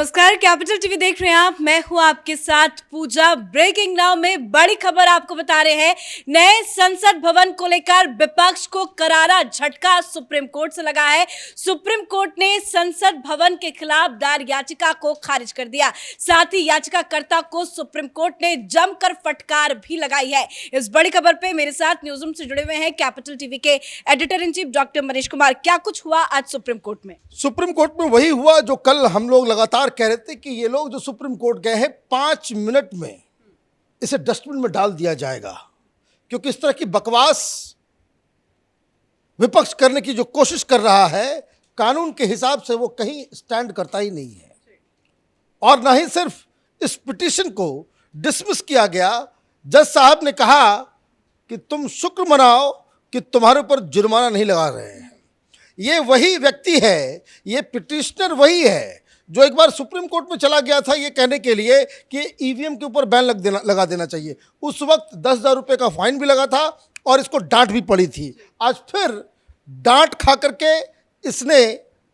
नमस्कार, capital TV देख रहे हैं आप। मैं हूं आपके साथ पूजा। ब्रेकिंग नाउ में बड़ी खबर आपको बता रहे हैं। नए संसद भवन को लेकर विपक्ष को करारा झटका सुप्रीम कोर्ट से लगा है। सुप्रीम कोर्ट ने संसद भवन के खिलाफ दायर याचिका को खारिज कर दिया। साथ ही याचिकाकर्ता को सुप्रीम कोर्ट ने जमकर फटकार भी लगाई है। इस बड़ी खबर पे मेरे साथ न्यूज रूम से जुड़े हुए हैं कैपिटल टीवी के editor in chief doctor Manish Kumar. क्या कुछ हुआ आज सुप्रीम कोर्ट में? सुप्रीम कोर्ट में वही हुआ जो कल हम लोग लगातार कह रहे थे कि ये लोग जो सुप्रीम कोर्ट गए हैं 5 मिनट में इसे डस्टबिन में डाल दिया जाएगा, क्योंकि इस तरह की बकवास विपक्ष करने की जो कोशिश कर रहा है कानून के हिसाब से वो कहीं स्टैंड करता ही नहीं है। और ना ही सिर्फ इस पिटीशन को डिसमिस किया गया, जज साहब ने कहा कि तुम शुक्र मनाओ कि तुम्हारे ऊपर जुर्माना नहीं लगा रहे हैं। ये वही व्यक्ति है, ये पिटिशनर वही है जो एक बार सुप्रीम कोर्ट में चला गया था ये कहने के लिए कि ईवीएम के ऊपर बैन लगा देना चाहिए। उस वक्त 10,000 रुपये का फाइन भी लगा था और इसको डांट भी पड़ी थी। आज फिर डांट खा करके इसने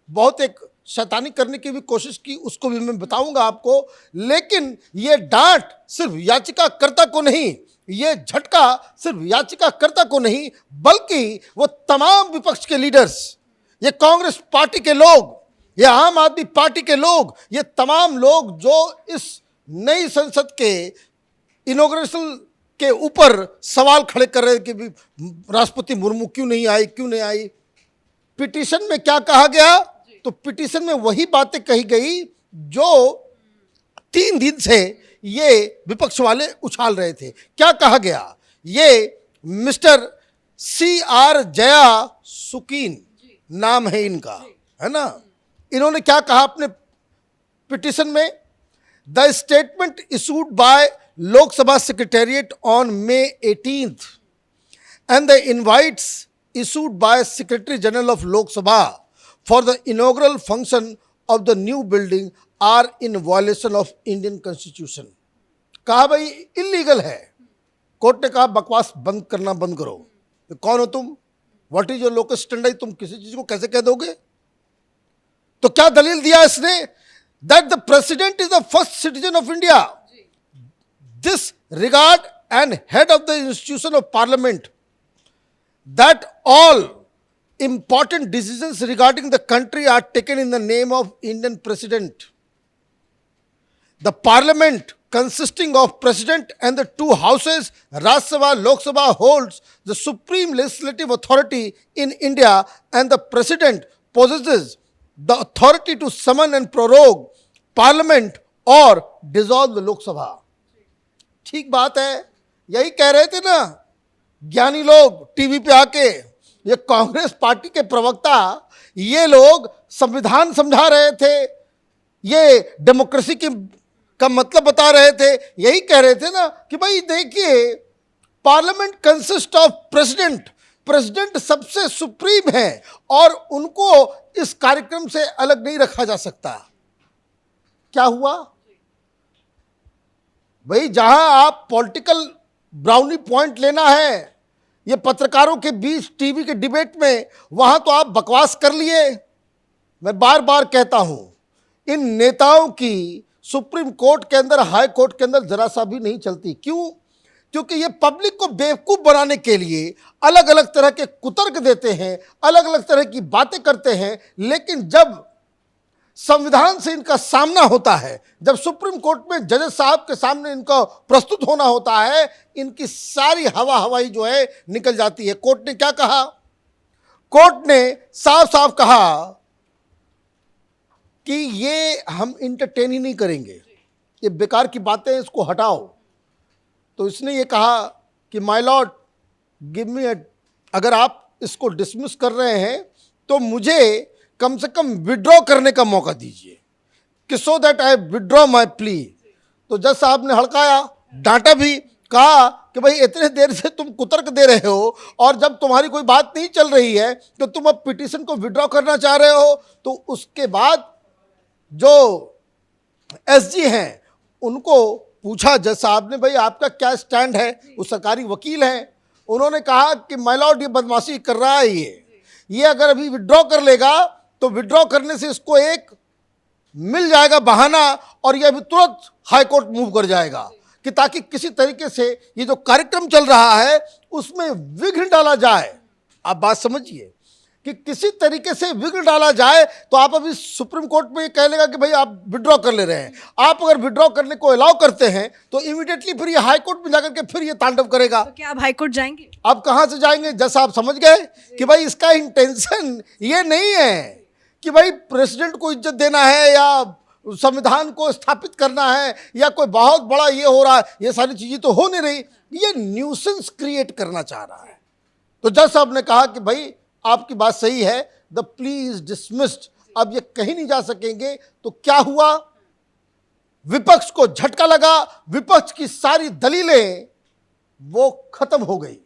बहुत एक शैतानी करने की भी कोशिश की, उसको भी मैं बताऊंगा आपको। लेकिन ये डांट सिर्फ याचिकाकर्ता को नहीं, ये झटका सिर्फ याचिकाकर्ता को नहीं, बल्कि वो तमाम विपक्ष के लीडर्स, ये कांग्रेस पार्टी के लोग, ये आम आदमी पार्टी के लोग, ये तमाम लोग जो इस नई संसद के इनॉग्रेशन के ऊपर सवाल खड़े कर रहे कि राष्ट्रपति मुर्मू क्यों नहीं आई। पिटीशन में क्या कहा गया? तो पिटीशन में वही बातें कही गई जो 3 दिन से ये विपक्ष वाले उछाल रहे थे। क्या कहा गया? ये मिस्टर CR जयासुकीन नाम है इनका, है ना? इन्होंने क्या कहा अपने पिटीशन में? The statement issued by Lok Sabha secretariat on May 18th and the invites issued by Secretary General of Lok Sabha for the inaugural function of the new building are in violation of Indian Constitution। कहा भाई illegal है। Court ने कहा बकवास बंद करना बंद करो। तो कौन हो तुम? What is your locus standard? तुम किसी चीज को कैसे कह दोगे? तो क्या दलील दिया इसने? That the president is the first citizen of India, this regard and head of the institution of parliament, that all important decisions regarding the country are taken in the name of Indian President. The Parliament consisting of President and the 2 houses, Rajya Sabha, Lok Sabha, holds the supreme legislative authority in India, and the President possesses the authority to summon and prorogue Parliament or dissolve the Lok Sabha। ठीक बात है, यही कह रहे थे ना ज्ञानी लोग टीवी पे आके। ये कांग्रेस पार्टी के प्रवक्ता, ये लोग संविधान समझा रहे थे, ये डेमोक्रेसी का मतलब बता रहे थे। यही कह रहे थे ना कि भाई देखिए, parliament consist of president, president सबसे सुप्रीम है और उनको इस कार्यक्रम से अलग नहीं रखा जा सकता। क्या हुआ भाई? जहां आप पॉलिटिकल ब्राउनी पॉइंट लेना है ये पत्रकारों के बीच टीवी के डिबेट में, वहां तो आप बकवास कर लिए। मैं बार बार कहता हूं इन नेताओं की सुप्रीम कोर्ट के अंदर, हाई कोर्ट के अंदर जरा सा भी नहीं चलती। क्यों? क्योंकि ये पब्लिक को बेवकूफ बनाने के लिए अलग अलग तरह के कुतर्क देते हैं, अलग अलग तरह की बातें करते हैं। लेकिन जब संविधान से इनका सामना होता है, जब सुप्रीम कोर्ट में जज साहब के सामने इनको प्रस्तुत होना होता है, इनकी सारी हवाई जो है निकल जाती है। कोर्ट ने क्या कहा? कोर्ट ने साफ साफ कहा कि ये हम इंटरटेन ही नहीं करेंगे, ये बेकार की बातें, इसको हटाओ। तो इसने ये कहा कि माय लॉर्ड गिव मी, अगर आप इसको डिसमिस कर रहे हैं तो मुझे कम से कम विड्रॉ करने का मौका दीजिए, कि so that I withdraw my plea. तो जज साहब ने हड़काया, डांटा भी, कहा कि भाई इतने देर से तुम कुतर्क दे रहे हो और जब तुम्हारी कोई बात नहीं चल रही है तो तुम अब पिटीशन को विड्रॉ करना चाह रहे हो। तो उसके बाद जो SG हैं उनको पूछा जज साहब ने, भाई आपका क्या स्टैंड है? वो सरकारी वकील हैं। उन्होंने कहा कि माय लॉर्ड ये बदमाशी कर रहा है, ये अगर अभी विड्रॉ कर लेगा तो विड्रॉ करने से इसको एक मिल जाएगा बहाना और यह भी तुरंत हाईकोर्ट मूव कर जाएगा कि ताकि किसी तरीके से ये जो कार्यक्रम चल रहा है उसमें विघ्न डाला जाए। आप बात समझिए कि किसी तरीके से विघ्न डाला जाए। तो आप अभी सुप्रीम कोर्ट में कह लेगा कि भाई आप विड्रॉ कर ले रहे हैं। आप अगर विड्रॉ करने को अलाउ करते हैं तो इमीडिएटली फिर ये हाई कोर्ट में जाकर के फिर ये तांडव करेगा। तो क्या आप हाईकोर्ट जाएंगे? अब कहां से जाएंगे? जैसा आप समझ गए कि भाई इसका इंटेंशन ये नहीं है कि भाई प्रेसिडेंट को इज्जत देना है या संविधान को स्थापित करना है या कोई बहुत बड़ा ये हो रहा है। ये सारी चीजें तो हो नहीं रही, ये न्यूसेंस क्रिएट करना चाह रहा है। तो जज साहब ने कहा कि भाई आपकी बात सही है, द प्लीज डिसमिस्ड, अब ये कहीं नहीं जा सकेंगे। तो क्या हुआ? विपक्ष को झटका लगा, विपक्ष की सारी दलीलें वो खत्म हो गई।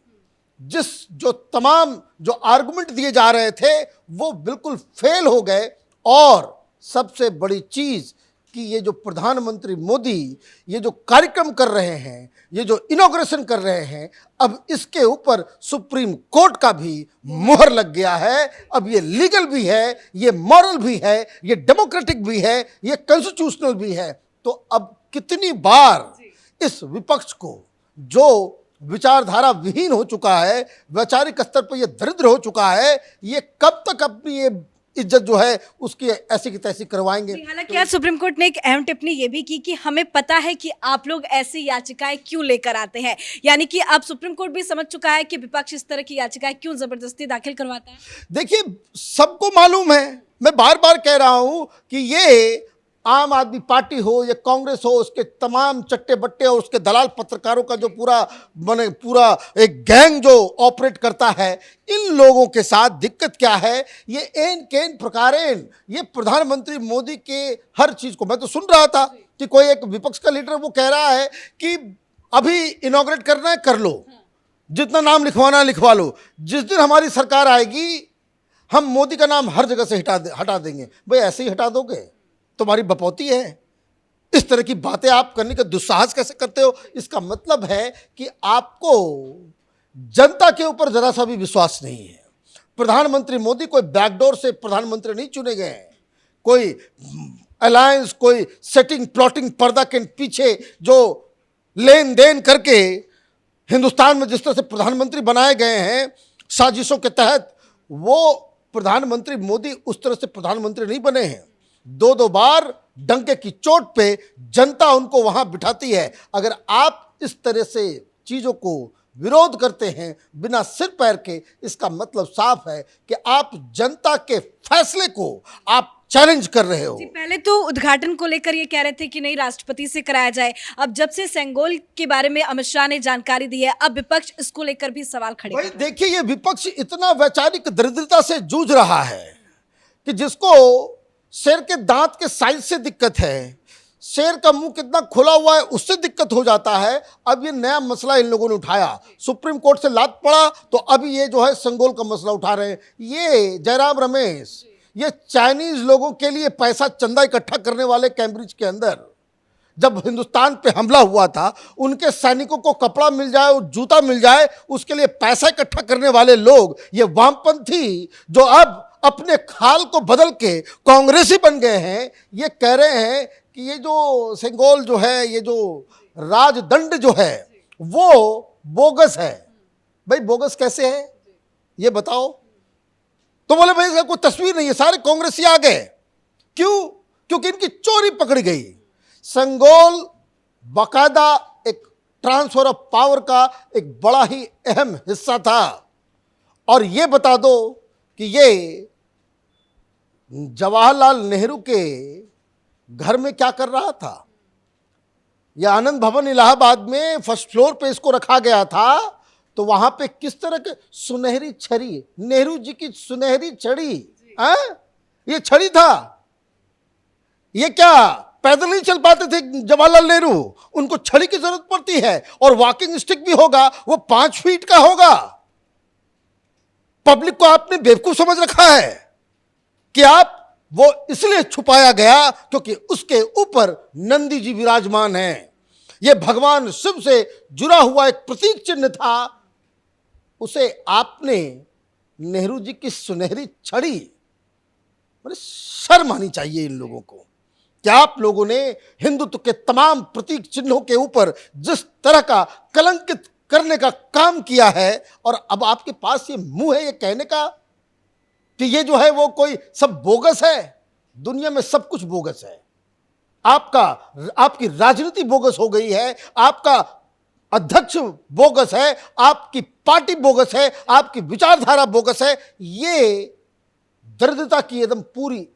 जो तमाम जो आर्गुमेंट दिए जा रहे थे वो बिल्कुल फेल हो गए। और सबसे बड़ी चीज कि ये जो प्रधानमंत्री मोदी ये जो कार्यक्रम कर रहे हैं, ये जो इनॉग्रेशन कर रहे हैं, अब इसके ऊपर सुप्रीम कोर्ट का भी मुहर लग गया है। अब ये लीगल भी है, ये मॉरल भी है, ये डेमोक्रेटिक भी है, ये कॉन्स्टिट्यूशनल भी है। तो अब कितनी बार इस विपक्ष को जो विचारधारा विहीन हो चुका है, वैचारिक स्तर पर यह दरिद्र हो चुका है, ये कब तक अपनी ये इज्जत जो है उसकी ऐसी की तैसी करवाएंगे। हालांकि आज सुप्रीम कोर्ट ने एक अहम टिप्पणी ये भी की कि हमें पता है कि आप लोग ऐसी याचिकाएं क्यों लेकर आते हैं। यानी कि अब सुप्रीम कोर्ट भी समझ चुका है कि विपक्ष इस तरह की याचिकाएं क्यों जबरदस्ती दाखिल करवाता है। देखिए, सबको मालूम है, मैं बार बार कह रहा हूं कि ये आम आदमी पार्टी हो या कांग्रेस हो, उसके तमाम चट्टे बट्टे और उसके दलाल पत्रकारों का जो पूरा एक गैंग जो ऑपरेट करता है, इन लोगों के साथ दिक्कत क्या है? ये एन केन प्रकारेण ये प्रधानमंत्री मोदी के हर चीज को, मैं तो सुन रहा था कि कोई एक विपक्ष का लीडर वो कह रहा है कि अभी इनॉग्रेट करना है कर लो, जितना नाम लिखवाना है लिखवा लो, जिस दिन हमारी सरकार आएगी हम मोदी का नाम हर जगह से हटा देंगे। भाई ऐसे ही हटा दोगे? तुम्हारी बपौती है? इस तरह की बातें आप करने का दुस्साहस कैसे करते हो? इसका मतलब है कि आपको जनता के ऊपर जरा सा भी विश्वास नहीं है। प्रधानमंत्री मोदी कोई बैकडोर से प्रधानमंत्री नहीं चुने गए हैं, कोई अलायंस, कोई सेटिंग प्लॉटिंग पर्दा के पीछे जो लेन देन करके हिंदुस्तान में जिस तरह से प्रधानमंत्री बनाए गए हैं साजिशों के तहत, वो प्रधानमंत्री मोदी उस तरह से प्रधानमंत्री नहीं बने हैं। दो बार डंके की चोट पे जनता उनको वहां बिठाती है। अगर आप इस तरह से चीजों को विरोध करते हैं बिना सिर पैर के, इसका मतलब साफ है कि आप जनता के फैसले को आप चैलेंज कर रहे हो। पहले तो उद्घाटन को लेकर ये कह रहे थे कि नहीं राष्ट्रपति से कराया जाए। अब जब से सेंगोल के बारे में अमित शाह ने जानकारी दी है, अब विपक्ष इसको लेकर भी सवाल खड़े कर रहा है। देखिए, ये विपक्ष इतना वैचारिक दरिद्रता से जूझ रहा है कि जिसको शेर के दांत के साइज से दिक्कत है, शेर का मुंह कितना खुला हुआ है उससे दिक्कत हो जाता है। अब ये नया मसला इन लोगों ने उठाया, सुप्रीम कोर्ट से लात पड़ा तो अब ये जो है संगोल का मसला उठा रहे हैं। ये जयराम रमेश, ये चाइनीज लोगों के लिए पैसा चंदा इकट्ठा करने वाले कैम्ब्रिज के अंदर जब हिंदुस्तान पे हमला हुआ था, उनके सैनिकों को कपड़ा मिल जाए और जूता मिल जाए उसके लिए पैसा इकट्ठा करने वाले लोग, ये वामपंथी जो अब अपने खाल को बदल के कांग्रेसी बन गए हैं, ये कह रहे हैं कि ये जो सेंगोल जो है, ये जो राजदंड जो है वो बोगस है। भाई बोगस कैसे है ये बताओ? तो बोले भाई इसका कोई तस्वीर नहीं है, सारे कांग्रेसी आ गए। क्यों? क्योंकि इनकी चोरी पकड़ी गई। संगोल बाकायदा एक ट्रांसफर ऑफ पावर का एक बड़ा ही अहम हिस्सा था। और ये बता दो कि ये जवाहरलाल नेहरू के घर में क्या कर रहा था? यह आनंद भवन इलाहाबाद में फर्स्ट फ्लोर पे इसको रखा गया था। तो वहां पे किस तरह के सुनहरी छड़ी, नेहरू जी की सुनहरी छड़ी, ये छड़ी था। ये क्या पैदल नहीं चल पाते थे जवाहरलाल नेहरू? उनको छड़ी की जरूरत पड़ती है। और वॉकिंग स्टिक भी होगा वो 5 फीट का होगा। पब्लिक को आपने बेवकूफ समझ रखा है कि आप वो इसलिए छुपाया गया क्योंकि उसके ऊपर नंदी जी विराजमान हैं। यह भगवान शिव से जुड़ा हुआ एक प्रतीक चिन्ह था। उसे आपने नेहरू जी की सुनहरी छड़ी, शर्म आनी चाहिए इन लोगों को। कि आप लोगों ने हिंदुत्व के तमाम प्रतीक चिन्हों के ऊपर जिस तरह का कलंकित करने का काम किया है, और अब आपके पास ये मुंह है ये कहने का कि ये जो है वो कोई सब बोगस है। दुनिया में सब कुछ बोगस है। आपकी राजनीति बोगस हो गई है, आपका अध्यक्ष बोगस है, आपकी पार्टी बोगस है, आपकी विचारधारा बोगस है। ये दरिद्रता की एकदम पूरी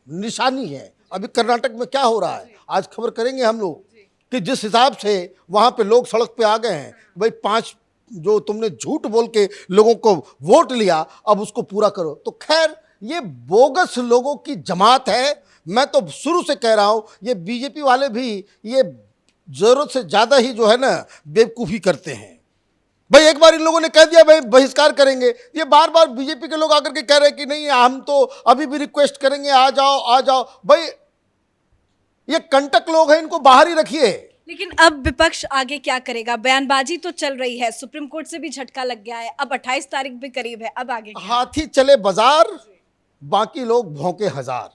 निशानी है। अभी कर्नाटक में क्या हो रहा है आज खबर करेंगे हम लोग, कि जिस हिसाब से वहां पे लोग सड़क पे आ गए हैं, भाई 5 जो तुमने झूठ बोल के लोगों को वोट लिया, अब उसको पूरा करो। तो खैर ये बोगस लोगों की जमात है। मैं तो शुरू से कह रहा हूं ये बीजेपी वाले भी ये जरूरत से ज्यादा ही जो है ना बेवकूफी करते हैं। भाई एक बार इन लोगों ने कह दिया भाई बहिष्कार करेंगे, ये बार बार बीजेपी के लोग आकर के कह रहे हैं कि नहीं हम तो अभी भी रिक्वेस्ट करेंगे, आ जाओ आ जाओ। भाई ये कंटक लोग हैं, इनको बाहर ही रखिए। लेकिन अब विपक्ष आगे क्या करेगा? बयानबाजी तो चल रही है, सुप्रीम कोर्ट से भी झटका लग गया है, अब 28 तारीख भी करीब है, अब आगे क्या? हाथी चले बाजार, बाकी लोग भौंके हजार,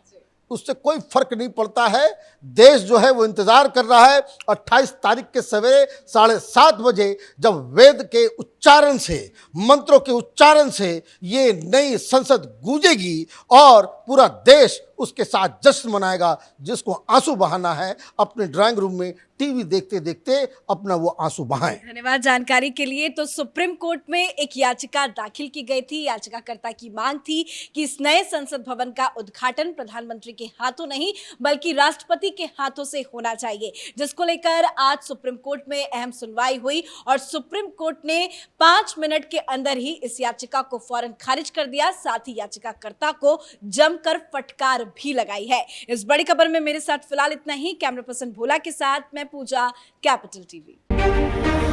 उससे कोई फर्क नहीं पड़ता है। देश जो है वो इंतजार कर रहा है 28 तारीख के सवेरे 7:30 बजे, जब वेद के उच्चारण से, मंत्रों के उच्चारण से ये नई संसद गूंजेगी और पूरा देश उसके साथ जश्न मनाएगा। जिसको आंसू बहाना है अपने ड्राइंग रूम में टीवी देखते देखते अपना वो आंसू बहाएं। धन्यवाद जानकारी के लिए। तो सुप्रीम कोर्ट में एक याचिका दाखिल की गई थी। याचिकाकर्ता की मांग थी कि इस नए संसद भवन का उद्घाटन प्रधानमंत्री के हाथों नहीं बल्कि राष्ट्रपति के हाथों से होना चाहिए, जिसको लेकर आज सुप्रीम कोर्ट में अहम सुनवाई हुई और सुप्रीम कोर्ट ने 5 मिनट के अंदर ही इस याचिका को फौरन खारिज कर दिया। साथ ही याचिकाकर्ता को जमकर फटकार भी लगाई है। इस बड़ी खबर में मेरे साथ फिलहाल इतना ही। कैमरा पर्सन भोला के साथ मैं पूजा, कैपिटल टीवी।